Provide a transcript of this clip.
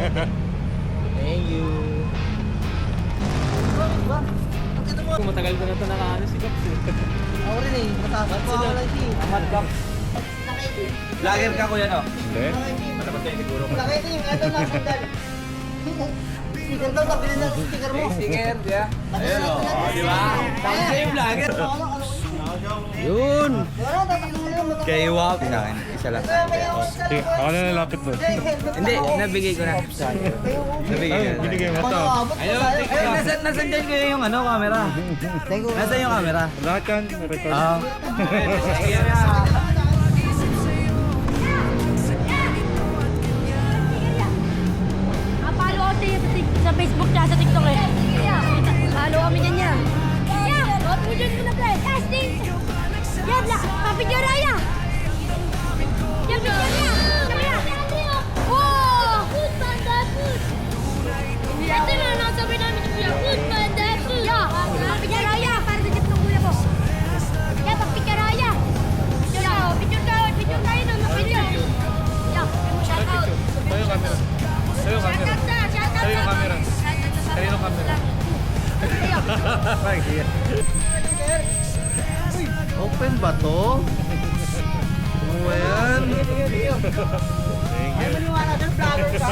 Thank you. Kung matagal ko na ito nakaano si Gaps eh. Ako rin eh, mataas pa ako lang siya. Amat Gaps. Vlogger ka kuya no? Hindi. Matapat kayo siguro. Laki ito yung ano na sandal. Sticker daw, tabilin na sticker mo. Sticker, yeah. Ayun o, di ba? Tapos kayo vlogger. Yun. Kay Wap. Sa akin, isa lang. Sige, ako na nalapit mo. Hindi, nabigay ko na. Nabigay ko na. Binigay mo ito. Ayun, nasan dyan kayo yung ano, camera? Nasaan yung camera? Lahat yan, record. Ah. Sige na. Follow ako sa Facebook tsaka sa TikTok eh. Follow kami dyan niya. Yeah! Tutuloy ko na play. Casting! Yan! Papidyo Raya! Yan! Raya! Oh! Food Panda Food! Ito yung mga nasabi namin sa kuya. Food Panda Food! Yeah! Papidyo Raya! Para sa tip ng kuya ko. Yeah! Papidyo Raya! Yeah! Picture tayo ng mapidyo. Yeah! Shoutout! Sa'yo yung camera. Sa'yo yung camera. Sa'yo yung camera. Sa'yo yung camera. Open ba to? Ano ba yan? Thank you. Maniwala ka, vlogger ka?